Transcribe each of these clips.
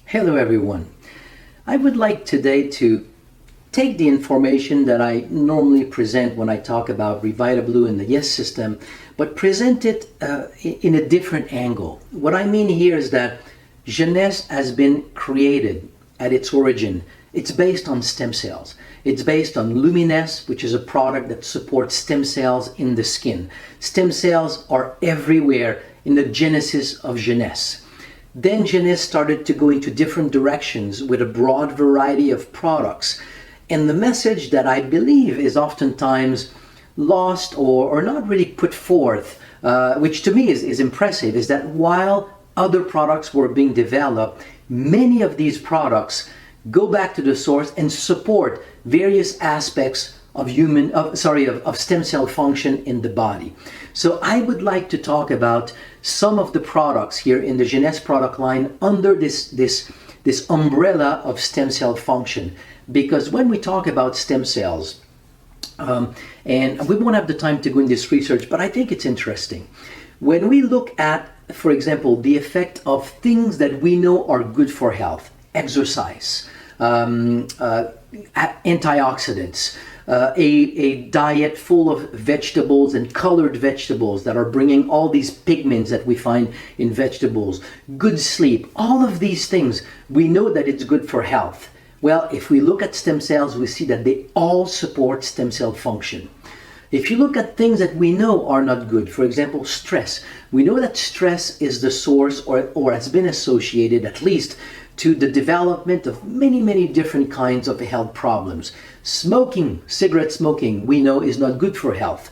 Hello everyone. I would like today to take the information that I normally present when I talk about RevitaBlū and the AEST system, but present it in a different angle. What I mean here is that jeunesse has been created at its origin. It's based on stem cells. It's based on Luminesse, which is a product that supports stem cells in the skin. Stem cells are everywhere in the genesis of jeunesse. Then jeunesse started to go into different directions with a broad variety of products. And the message that I believe is oftentimes lost or not really put forth, which to me is impressive, is that while other products were being developed, many of these products go back to the source and support various aspects of stem cell function in the body. So I would like to talk about some of the products here in the jeunesse product line under this umbrella of stem cell function. Because when we talk about stem cells, and we won't have the time to go in this research, but I think it's interesting. When we look at, for example, the effect of things that we know are good for health, exercise, antioxidants, a diet full of vegetables and colored vegetables that are bringing all these pigments that we find in vegetables, good sleep, all of these things, we know that it's good for health. Well, if we look at stem cells, we see that they all support stem cell function. If you look at things that we know are not good, for example, stress, we know that stress is the source or has been associated at least to the development of many different kinds of health problems. Smoking, cigarette smoking, we know is not good for health.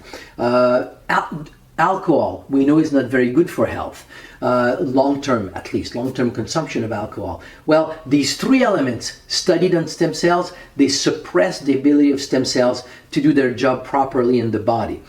Alcohol, we know is not very good for health. Long-term consumption of alcohol. Well, these three elements studied on stem cells, they suppress the ability of stem cells to do their job properly in the body.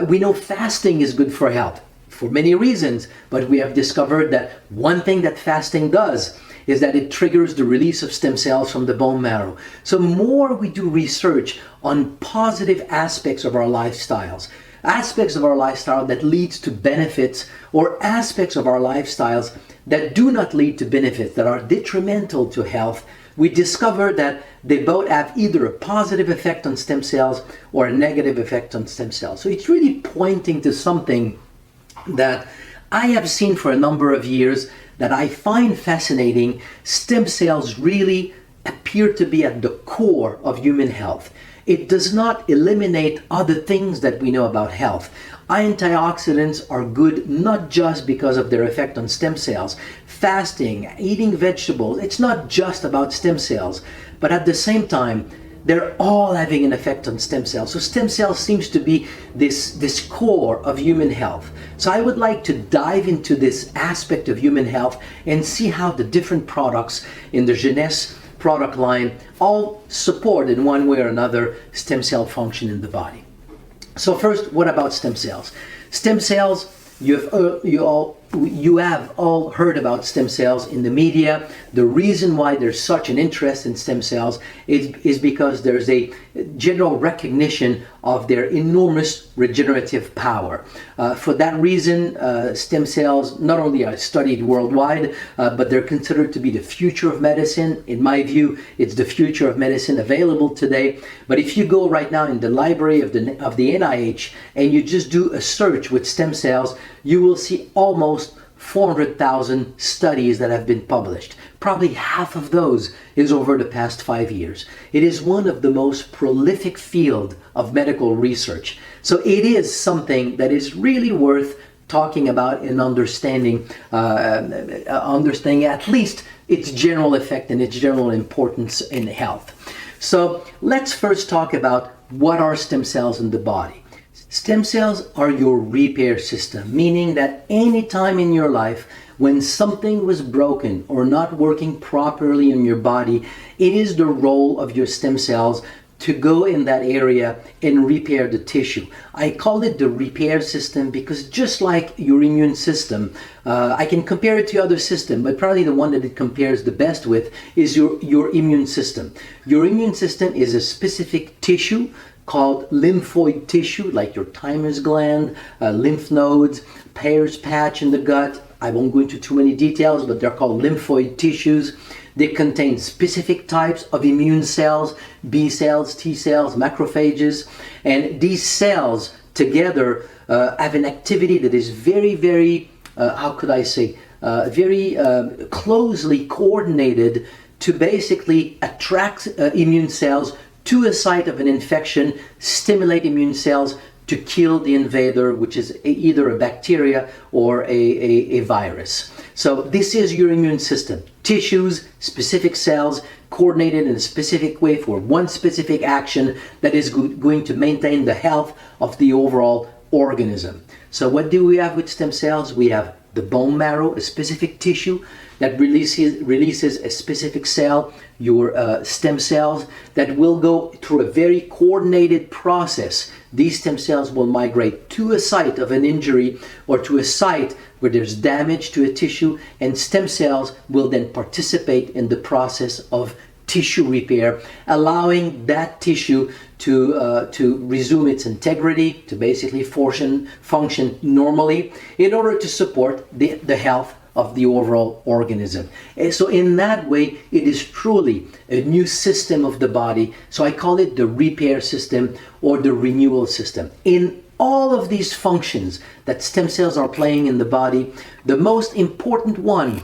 We know fasting is good for health for many reasons, but we have discovered that one thing that fasting does is that it triggers the release of stem cells from the bone marrow. So more we do research on positive aspects of our lifestyles, aspects of our lifestyle that leads to benefits, or aspects of our lifestyles that do not lead to benefits, that are detrimental to health, we discover that they both have either a positive effect on stem cells or a negative effect on stem cells. So it's really pointing to something that I have seen for a number of years that I find fascinating. Stem cells really appear to be at the core of human health. It does not eliminate other things that we know about health. Antioxidants are good not just because of their effect on stem cells. Fasting, eating vegetables, it's not just about stem cells, but at the same time, they're all having an effect on stem cells. So stem cells seems to be this core of human health. So I would like to dive into this aspect of human health and see how the different products in the jeunesse product line all support in one way or another stem cell function in the body. So first, what about stem cells? Stem cells, you have all heard about stem cells in the media. The reason why there's such an interest in stem cells is because there's a general recognition of their enormous regenerative power. For that reason, stem cells not only are studied worldwide, but they're considered to be the future of medicine. In my view, it's the future of medicine available today. But if you go right now in the library of the NIH and you just do a search with stem cells, you will see almost 400,000 studies that have been published. Probably half of those is over the past 5 years. It is one of the most prolific field of medical research. So it is something that is really worth talking about and understanding at least its general effect and its general importance in health. So let's first talk about what are stem cells in the body. Stem cells are your repair system, meaning that any time in your life when something was broken or not working properly in your body, it is the role of your stem cells to go in that area and repair the tissue. I call it the repair system because just like your immune system, I can compare it to other systems, but probably the one that it compares the best with is your immune system. Your immune system is a specific tissue called lymphoid tissue, like your thymus gland, lymph nodes, Peyer's patch in the gut. I won't go into too many details, but they're called lymphoid tissues. They contain specific types of immune cells, B cells, T cells, macrophages, and these cells together have an activity that is very, very, very closely coordinated to basically attract immune cells to a site of an infection, stimulate immune cells to kill the invader, which is either a bacteria or a virus. So this is your immune system. Tissues, specific cells, coordinated in a specific way for one specific action that is going to maintain the health of the overall organism. So what do we have with stem cells? We have the bone marrow, a specific tissue that releases a specific cell, your stem cells, that will go through a very coordinated process. These stem cells will migrate to a site of an injury or to a site where there's damage to a tissue, and stem cells will then participate in the process of tissue repair, allowing that tissue to resume its integrity, to basically function normally in order to support the health of the overall organism. And so in that way, it is truly a new system of the body. So I call it the repair system or the renewal system. In all of these functions that stem cells are playing in the body, the most important one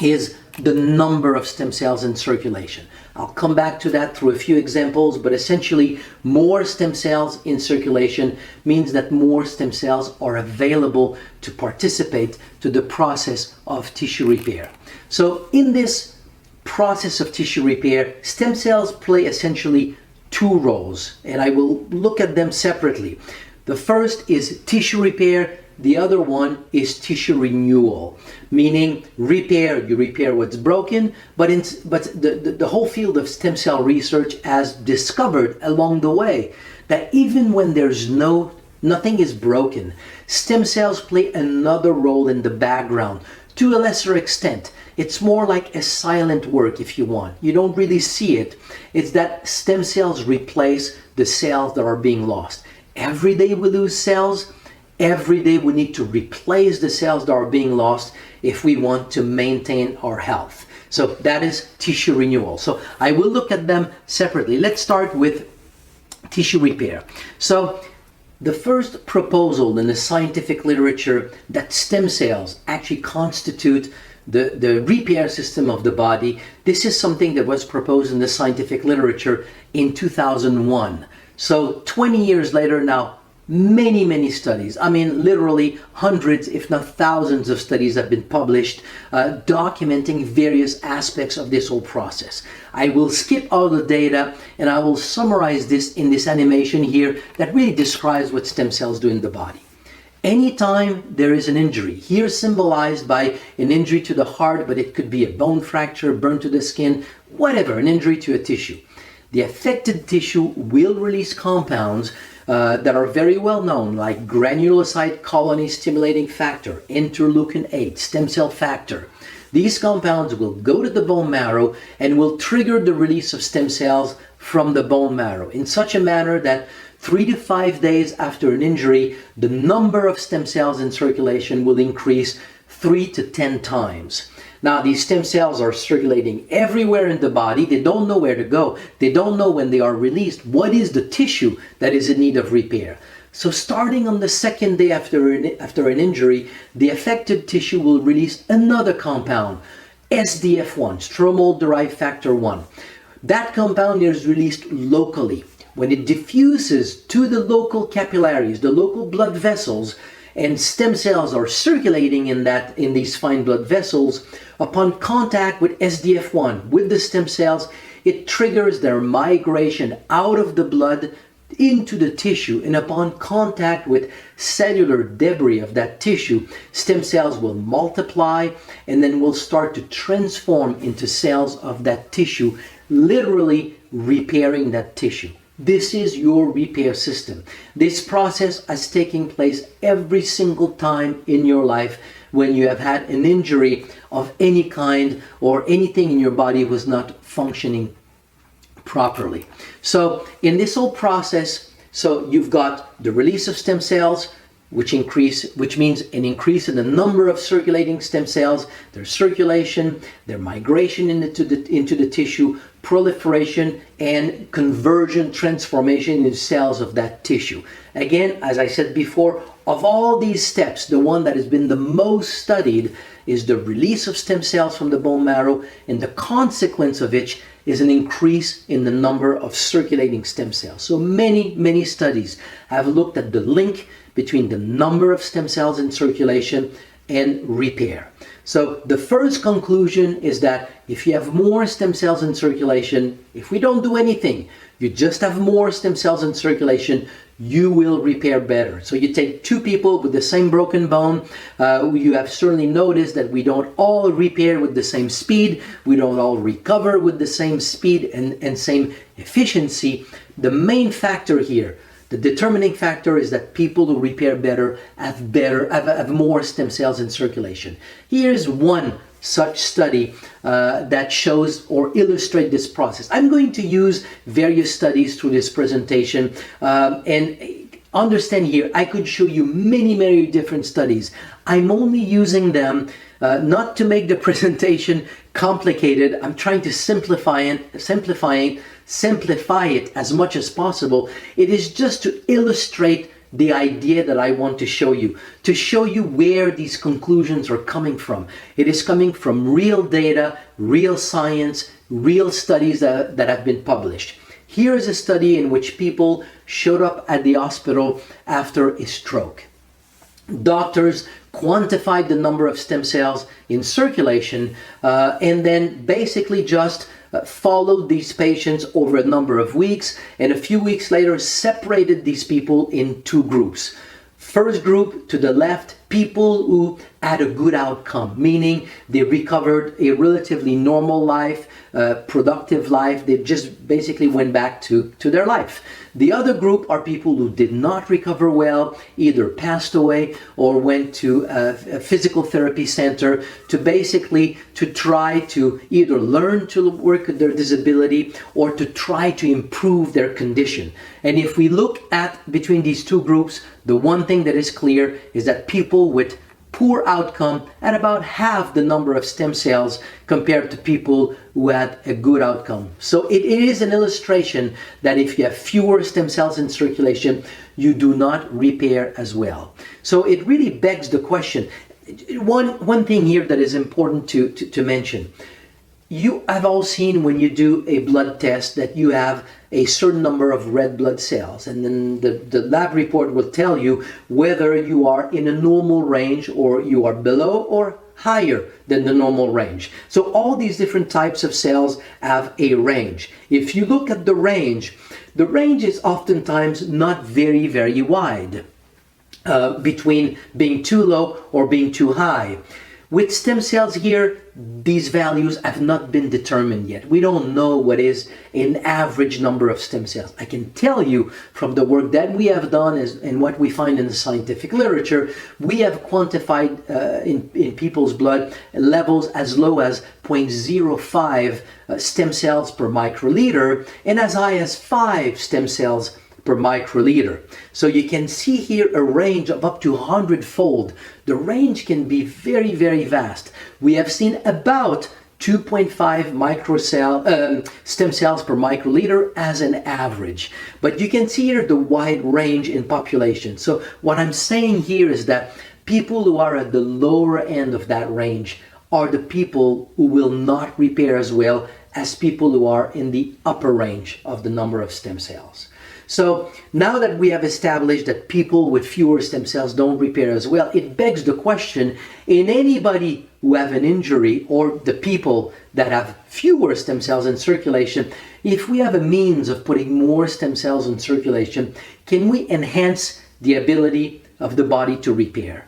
is the number of stem cells in circulation. I'll come back to that through a few examples, but essentially more stem cells in circulation means that more stem cells are available to participate to the process of tissue repair. So in this process of tissue repair, stem cells play essentially two roles, and I will look at them separately. The first is tissue repair. The other one is tissue renewal, meaning repair. You repair what's broken, but the whole field of stem cell research has discovered along the way that even when there's nothing is broken, stem cells play another role in the background to a lesser extent. It's more like a silent work, if you want. You don't really see it. It's that stem cells replace the cells that are being lost. Every day we lose cells. Every day we need to replace the cells that are being lost if we want to maintain our health. So that is tissue renewal. So I will look at them separately. Let's start with tissue repair. So the first proposal in the scientific literature that stem cells actually constitute the repair system of the body, this is something that was proposed in the scientific literature in 2001. So 20 years later now, many studies, I mean literally hundreds if not thousands of studies have been published documenting various aspects of this whole process. I will skip all the data and I will summarize this in this animation here that really describes what stem cells do in the body. Anytime there is an injury, here symbolized by an injury to the heart, but it could be a bone fracture, burn to the skin, whatever, an injury to a tissue, the affected tissue will release compounds that are very well known, like granulocyte colony stimulating factor, interleukin 8, stem cell factor. These compounds will go to the bone marrow and will trigger the release of stem cells from the bone marrow in such a manner that 3 to 5 days after an injury, the number of stem cells in circulation will increase 3 to 10 times. Now, these stem cells are circulating everywhere in the body. They don't know where to go. They don't know when they are released. What is the tissue that is in need of repair? So starting on the second day after an injury, the affected tissue will release another compound, SDF1, stromal-derived factor 1. That compound is released locally. When it diffuses to the local capillaries, the local blood vessels, and stem cells are circulating in these fine blood vessels, upon contact with SDF1, with the stem cells, it triggers their migration out of the blood into the tissue, and upon contact with cellular debris of that tissue, stem cells will multiply and then will start to transform into cells of that tissue, literally repairing that tissue. This is your repair system. This process is taking place every single time in your life when you have had an injury of any kind or anything in your body was not functioning properly. So in this whole process, so you've got the release of stem cells, which means an increase in the number of circulating stem cells, their circulation, their migration into the tissue, proliferation, and conversion, transformation into cells of that tissue. Again, as I said before, of all these steps, the one that has been the most studied is the release of stem cells from the bone marrow, and the consequence of which is an increase in the number of circulating stem cells. So many studies have looked at the link between the number of stem cells in circulation and repair. So the first conclusion is that if you have more stem cells in circulation, if we don't do anything, you just have more stem cells in circulation, you will repair better. So you take two people with the same broken bone, you have certainly noticed that we don't all repair with the same speed, we don't all recover with the same speed and same efficiency. The main factor here, the determining factor, is that people who repair better have more stem cells in circulation. Here's one such study that shows or illustrate this process. I'm going to use various studies through this presentation, and understand here, I could show you many different studies. I'm only using them not to make the presentation complicated. I'm trying to simplify it as much as possible. It is just to illustrate the idea that I want to show you where these conclusions are coming from. It is coming from real data, real science, real studies that have been published. Here is a study in which people showed up at the hospital after a stroke. Doctors quantified the number of stem cells in circulation and then basically just followed these patients over a number of weeks, and a few weeks later separated these people in two groups. First group to the left, people who had a good outcome, meaning they recovered a relatively normal life, productive life. They just basically went back to their life. The other group are people who did not recover well, either passed away or went to a physical therapy center to try to either learn to work with their disability or to try to improve their condition. And if we look at between these two groups, the one thing that is clear is that people with poor outcome had about half the number of stem cells compared to people who had a good outcome. So it is an illustration that if you have fewer stem cells in circulation, you do not repair as well. So it really begs the question. One thing here that is important to mention. You have all seen when you do a blood test that you have a certain number of red blood cells, and then the lab report will tell you whether you are in a normal range or you are below or higher than the normal range. So all these different types of cells have a range. If you look at the range is oftentimes not very wide between being too low or being too high. With stem cells here, these values have not been determined yet. We don't know what is an average number of stem cells. I can tell you from the work that we have done and what we find in the scientific literature, we have quantified in people's blood levels as low as 0.05 stem cells per microliter and as high as 5 stem cells per microliter. So you can see here a range of up to 100-fold. The range can be very vast. We have seen about 2.5 stem cells per microliter as an average. But you can see here the wide range in population. So what I'm saying here is that people who are at the lower end of that range are the people who will not repair as well as people who are in the upper range of the number of stem cells. So now that we have established that people with fewer stem cells don't repair as well, it begs the question, in anybody who have an injury or the people that have fewer stem cells in circulation, if we have a means of putting more stem cells in circulation, can we enhance the ability of the body to repair?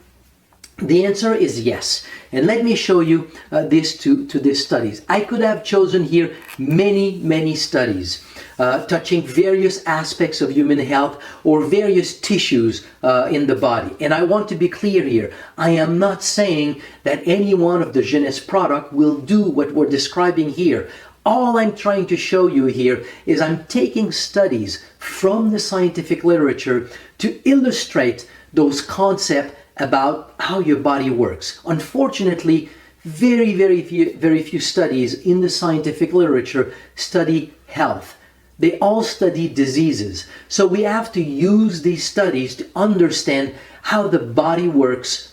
The answer is yes. And let me show you these studies. I could have chosen here many studies touching various aspects of human health or various tissues in the body. And I want to be clear here. I am not saying that any one of the Jeunesse product will do what we're describing here. All I'm trying to show you here is I'm taking studies from the scientific literature to illustrate those concepts about how your body works. Unfortunately, very few studies in the scientific literature study health. They all study diseases. So we have to use these studies to understand how the body works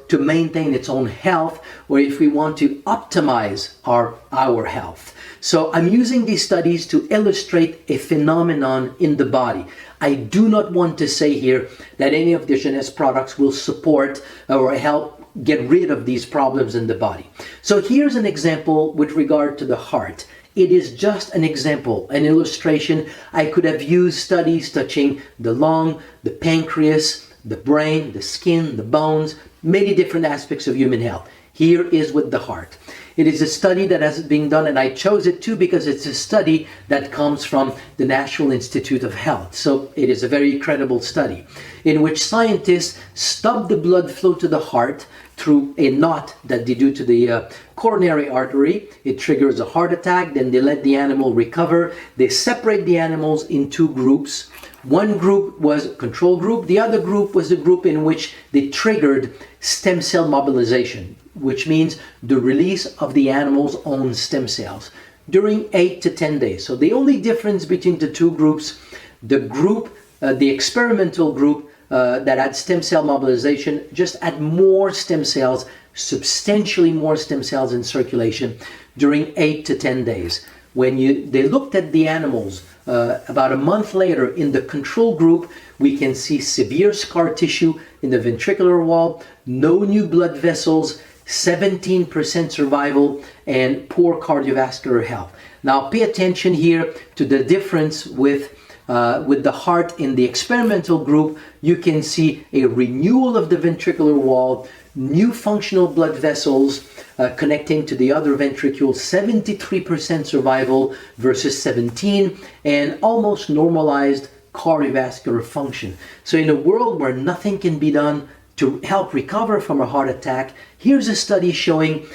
to maintain its own health, or if we want to optimize our health. So I'm using these studies to illustrate a phenomenon in the body. I do not want to say here that any of the Jeunesse products will support or help get rid of these problems in the body. So here's an example with regard to the heart. It is just an example, an illustration. I could have used studies touching the lung, the pancreas, the brain, the skin, the bones, many different aspects of human health. Here is with the heart. It is a study that has been done, and I chose it too because it's a study that comes from the National Institute of Health. So it is a very credible study in which scientists stop the blood flow to the heart through a knot that they do to the coronary artery. It triggers a heart attack. Then they let the animal recover. They separate the animals in two groups. One group was a control group. The other group was the group in which they triggered stem cell mobilization, which means the release of the animal's own stem cells during 8 to 10 days. So the only difference between the two groups, the experimental group that had stem cell mobilization just had more stem cells, substantially more stem cells in circulation during 8 to 10 days. When they looked at the animals about a month later in the control group, we can see severe scar tissue in the ventricular wall, no new blood vessels, 17% survival, and poor cardiovascular health. Now pay attention here to the difference with the heart. In the experimental group, you can see a renewal of the ventricular wall, new functional blood vessels connecting to the other ventricule, 73% survival versus 17, and almost normalized cardiovascular function. So in a world where nothing can be done to help recover from a heart attack, here's a study showing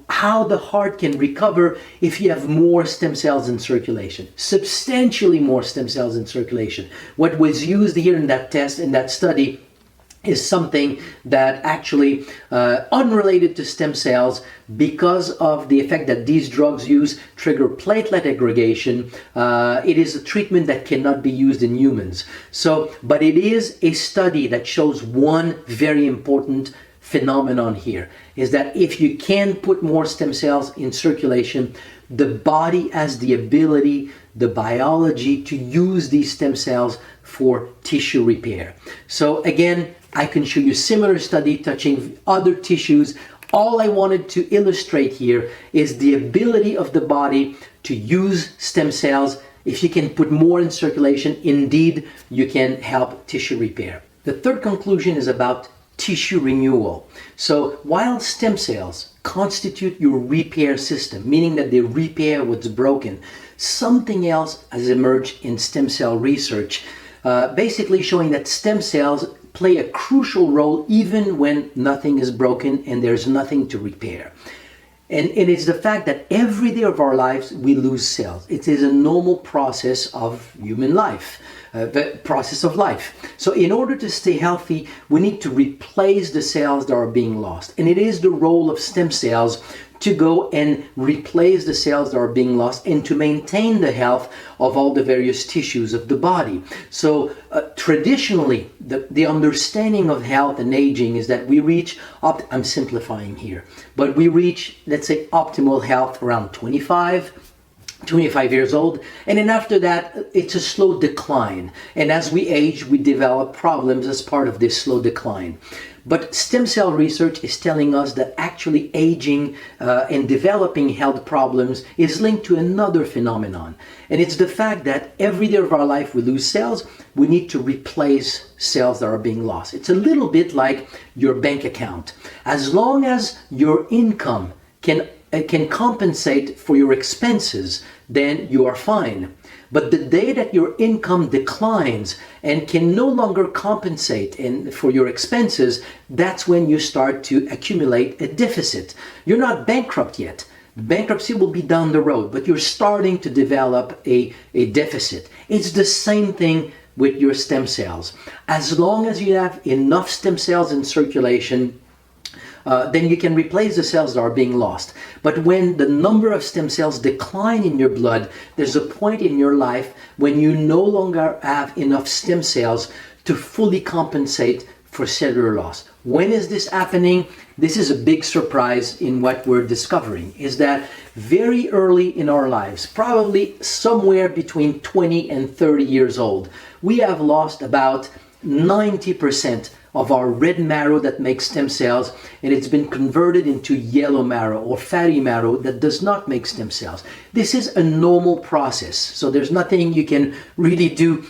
how the heart can recover if you have more stem cells in circulation, substantially more stem cells in circulation. What was used here in that test, in that study, is something that actually unrelated to stem cells, because of the effect that these drugs use trigger platelet aggregation. It is a treatment that cannot be used in humans. But it is a study that shows one very important phenomenon here, is that if you can put more stem cells in circulation, the body has the ability, the biology, to use these stem cells for tissue repair. So again, I can show you similar study touching other tissues. All I wanted to illustrate here is the ability of the body to use stem cells. If you can put more in circulation, indeed, you can help tissue repair. The third conclusion is about tissue renewal. So while stem cells constitute your repair system, meaning that they repair what's broken, something else has emerged in stem cell research, basically showing that stem cells play a crucial role even when nothing is broken and there's nothing to repair. And it is the fact that every day of our lives we lose cells. It is a normal process of human life, the process of life. So in order to stay healthy, we need to replace the cells that are being lost. And it is the role of stem cells to go and replace the cells that are being lost and to maintain the health of all the various tissues of the body. So traditionally, the understanding of health and aging is that we reach, I'm simplifying here, but we reach, let's say, optimal health around 25 years old, and then after that it's a slow decline, and as we age we develop problems as part of this slow decline. But stem cell research is telling us that actually aging and developing health problems is linked to another phenomenon, and it's the fact that every day of our life we lose cells. We need to replace cells that are being lost. It's a little bit like your bank account. As long as your income can compensate for your expenses, then you are fine. But the day that your income declines and can no longer compensate for your expenses, that's when you start to accumulate a deficit. You're not bankrupt yet. Bankruptcy will be down the road, but you're starting to develop a deficit. It's the same thing with your stem cells. As long as you have enough stem cells in circulation, then you can replace the cells that are being lost. But when the number of stem cells decline in your blood, there's a point in your life when you no longer have enough stem cells to fully compensate for cellular loss. When is this happening? This is a big surprise in what we're discovering, is that very early in our lives, probably somewhere between 20 and 30 years old, we have lost about 90% of our red marrow that makes stem cells, and it's been converted into yellow marrow or fatty marrow that does not make stem cells. This is a normal process, so there's nothing you can really do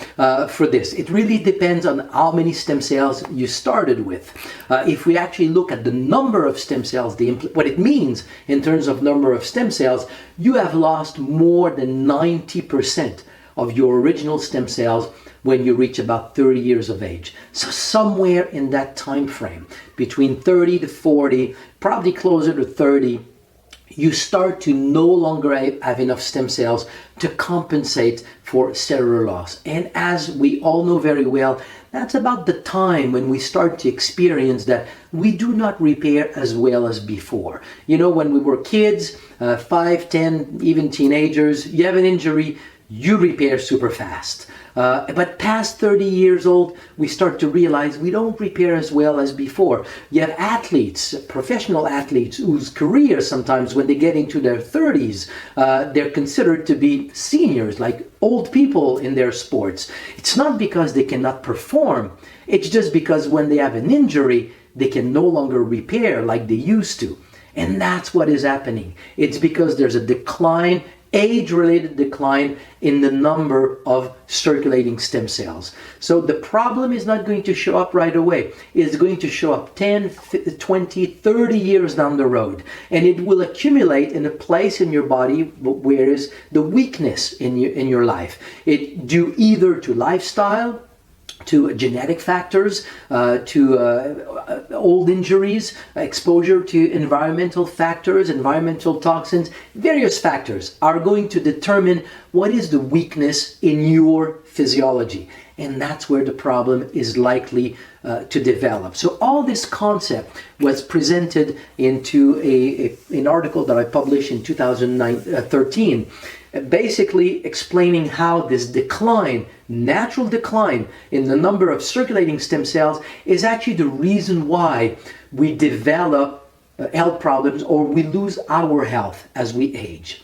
for this. It really depends on how many stem cells you started with. If we actually look at the number of stem cells, what it means in terms of number of stem cells, you have lost more than 90% of your original stem cells when you reach about 30 years of age. So somewhere in that time frame, between 30 to 40, probably closer to 30, you start to no longer have enough stem cells to compensate for cellular loss. And as we all know very well, that's about the time when we start to experience that we do not repair as well as before. You know, when we were kids, 5, 10, even teenagers, you have an injury, you repair super fast. But past 30 years old, we start to realize we don't repair as well as before. You have athletes, professional athletes, whose careers sometimes when they get into their 30s, they're considered to be seniors, like old people in their sports. It's not because they cannot perform. It's just because when they have an injury, they can no longer repair like they used to. And that's what is happening. It's because there's a decline, age-related decline in the number of circulating stem cells. So the problem is not going to show up right away. It's going to show up 10, 20, 30 years down the road. And it will accumulate in a place in your body where is the weakness in your life. It due either to lifestyle, to genetic factors, to old injuries, exposure to environmental factors, environmental toxins, various factors are going to determine what is the weakness in your physiology. And that's where the problem is likely to develop. So all this concept was presented into an article that I published in 2013, basically explaining how this decline, natural decline in the number of circulating stem cells is actually the reason why we develop health problems or we lose our health as we age.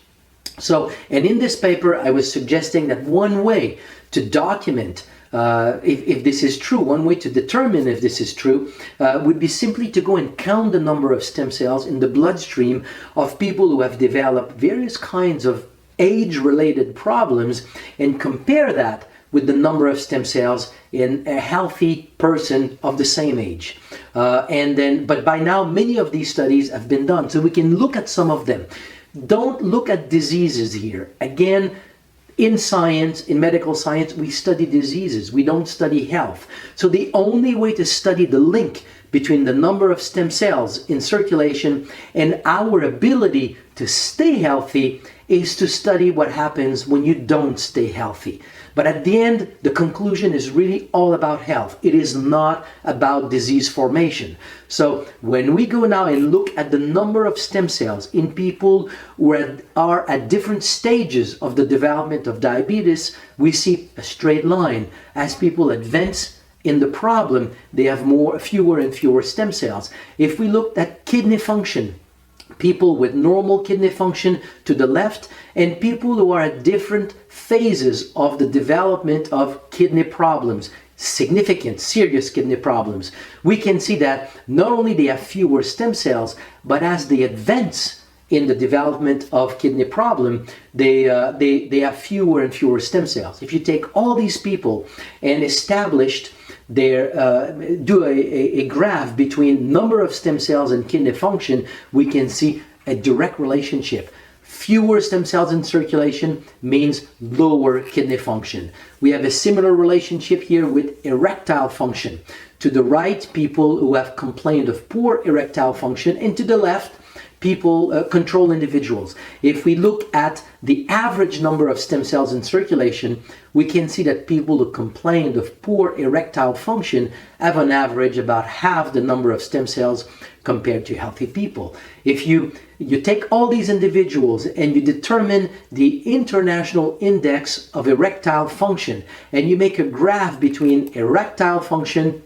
So, and in this paper, I was suggesting that one way to document if this is true, one way to determine if this is true would be simply to go and count the number of stem cells in the bloodstream of people who have developed various kinds of age-related problems and compare that with the number of stem cells in a healthy person of the same age. But by now, many of these studies have been done, so we can look at some of them. Don't look at diseases here. Again, in science, in medical science, we study diseases. We don't study health. So the only way to study the link between the number of stem cells in circulation and our ability to stay healthy is to study what happens when you don't stay healthy. But at the end, the conclusion is really all about health. It is not about disease formation. So when we go now and look at the number of stem cells in people who are at different stages of the development of diabetes, we see a straight line. As people advance in the problem, they have fewer and fewer stem cells. If we looked at kidney function, people with normal kidney function to the left, and people who are at different phases of the development of kidney problems, significant, serious kidney problems, we can see that not only they have fewer stem cells, but as they advance in the development of kidney problem, they have fewer and fewer stem cells. If you take all these people and do a graph between number of stem cells and kidney function, we can see a direct relationship. Fewer stem cells in circulation means lower kidney function. We have a similar relationship here with erectile function. To the right, people who have complained of poor erectile function, and to the left, control individuals. If we look at the average number of stem cells in circulation, we can see that people who complained of poor erectile function have on average about half the number of stem cells compared to healthy people. If you take all these individuals and you determine the International Index of Erectile Function, and you make a graph between erectile function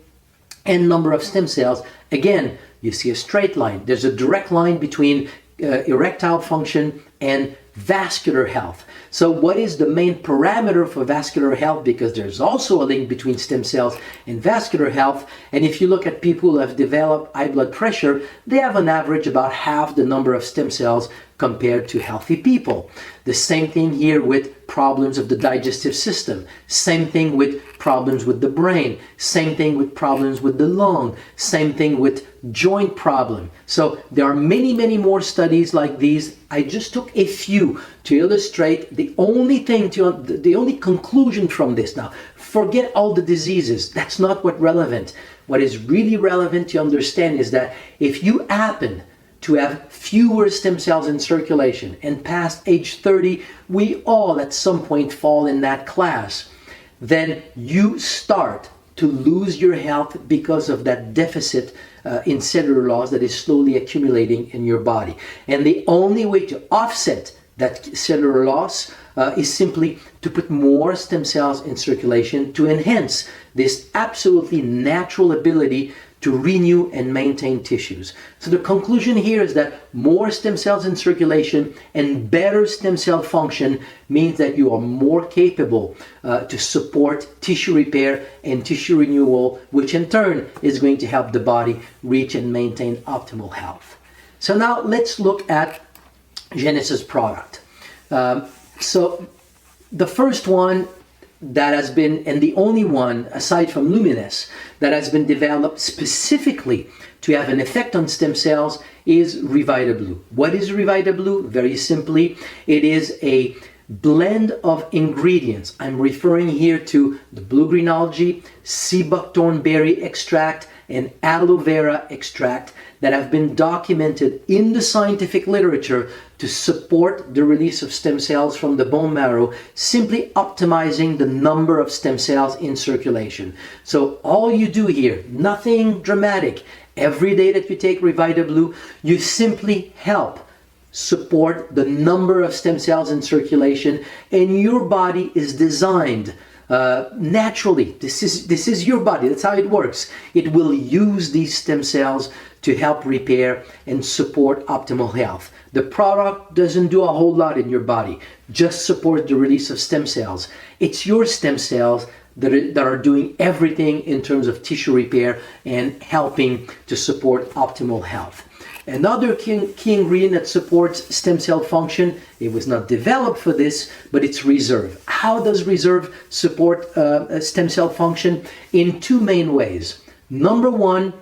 and number of stem cells, again, you see a straight line. There's a direct line between erectile function and vascular health. So what is the main parameter for vascular health? Because there's also a link between stem cells and vascular health. And if you look at people who have developed high blood pressure, they have on average about half the number of stem cells compared to healthy people. The same thing here with problems of the digestive system. Same thing with problems with the brain. Same thing with problems with the lung. Same thing with joint problem. So there are many, many more studies like these. I just took a few to illustrate the only conclusion from this. Now, forget all the diseases. That's not what's relevant. What is really relevant to understand is that if you happen to have fewer stem cells in circulation and past age 30, we all at some point fall in that class, then you start to lose your health because of that deficit in cellular loss that is slowly accumulating in your body. And the only way to offset that cellular loss is simply to put more stem cells in circulation to enhance this absolutely natural ability to renew and maintain tissues. So the conclusion here is that more stem cells in circulation and better stem cell function means that you are more capable to support tissue repair and tissue renewal, which in turn is going to help the body reach and maintain optimal health. So now let's look at Genesis product. So the first one that has been, and the only one aside from Luminous, that has been developed specifically to have an effect on stem cells is RevitaBlū. What is RevitaBlū? Very simply, it is a blend of ingredients. I'm referring here to the blue-green algae, sea buckthorn berry extract, and aloe vera extract that have been documented in the scientific literature to support the release of stem cells from the bone marrow, simply optimizing the number of stem cells in circulation. So all you do here, nothing dramatic. Every day that you take RevitaBlū, you simply help support the number of stem cells in circulation, and your body is designed naturally. This is your body. That's how it works. It will use these stem cells to help repair and support optimal health. The product doesn't do a whole lot in your body, just support the release of stem cells. It's your stem cells that are doing everything in terms of tissue repair and helping to support optimal health. Another key ingredient that supports stem cell function, it was not developed for this, but it's reserve. How does reserve support stem cell function? In two main ways. Number one,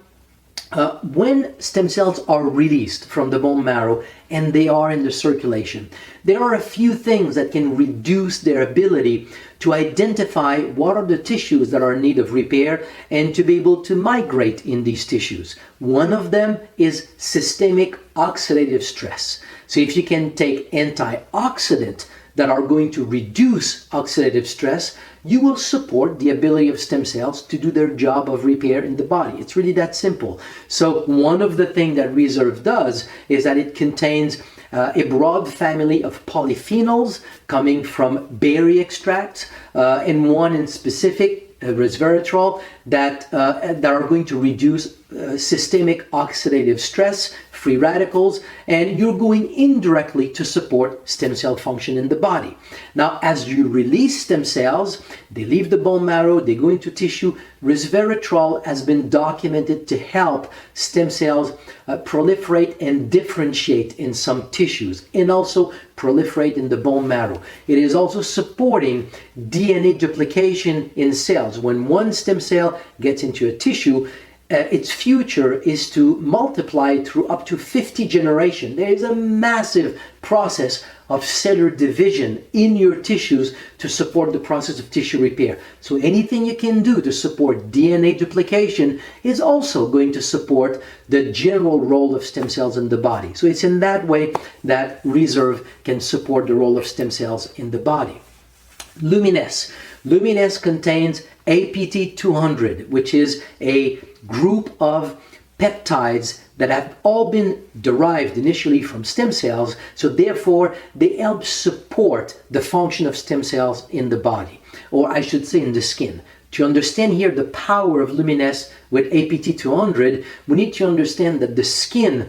when stem cells are released from the bone marrow and they are in the circulation, there are a few things that can reduce their ability to identify what are the tissues that are in need of repair and to be able to migrate in these tissues. One of them is systemic oxidative stress. So if you can take antioxidants that are going to reduce oxidative stress, you will support the ability of stem cells to do their job of repair in the body. It's really that simple. So one of the things that Reserve does is that it contains a broad family of polyphenols coming from berry extracts, and one in specific, resveratrol, that are going to reduce systemic oxidative stress, free radicals, and you're going indirectly to support stem cell function in the body. Now, as you release stem cells, they leave the bone marrow, they go into tissue. Resveratrol has been documented to help stem cells proliferate and differentiate in some tissues, and also proliferate in the bone marrow. It is also supporting DNA duplication in cells. When one stem cell gets into a tissue, its future is to multiply through up to 50 generations. There is a massive process of cellular division in your tissues to support the process of tissue repair. So anything you can do to support DNA duplication is also going to support the general role of stem cells in the body. So it's in that way that Reserve can support the role of stem cells in the body. Luminesse. Luminesse contains APT200, which is a group of peptides that have all been derived initially from stem cells, so therefore they help support the function of stem cells in the body, or I should say in the skin. To understand here the power of Luminesse with APT200, we need to understand that the skin,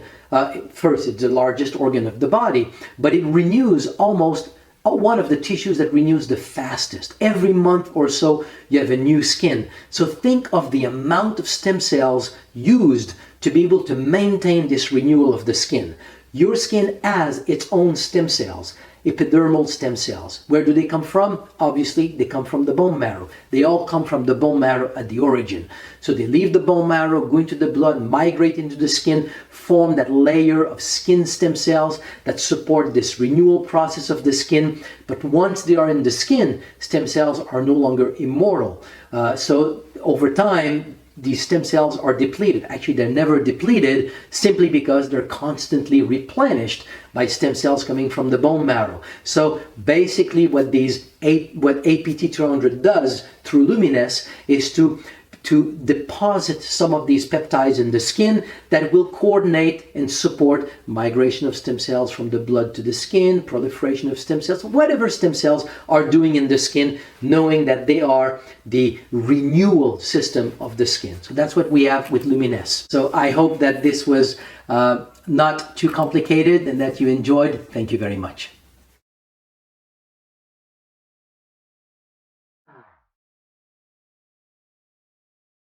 first, it's the largest organ of the body, but it renews almost one of the tissues that renews the fastest. Every month or so, you have a new skin. So think of the amount of stem cells used to be able to maintain this renewal of the skin. Your skin has its own stem cells, epidermal stem cells. Where do they come from? Obviously, they come from the bone marrow. They all come from the bone marrow at the origin. So they leave the bone marrow, go into the blood, migrate into the skin, form that layer of skin stem cells that support this renewal process of the skin. But once they are in the skin, stem cells are no longer immortal. So over time, these stem cells are depleted. Actually, they're never depleted simply because they're constantly replenished by stem cells coming from the bone marrow. So basically what APT200 does through Luminesse is to deposit some of these peptides in the skin that will coordinate and support migration of stem cells from the blood to the skin, proliferation of stem cells, whatever stem cells are doing in the skin, knowing that they are the renewal system of the skin. So that's what we have with Luminesse. So I hope that this was not too complicated and that you enjoyed. Thank you very much.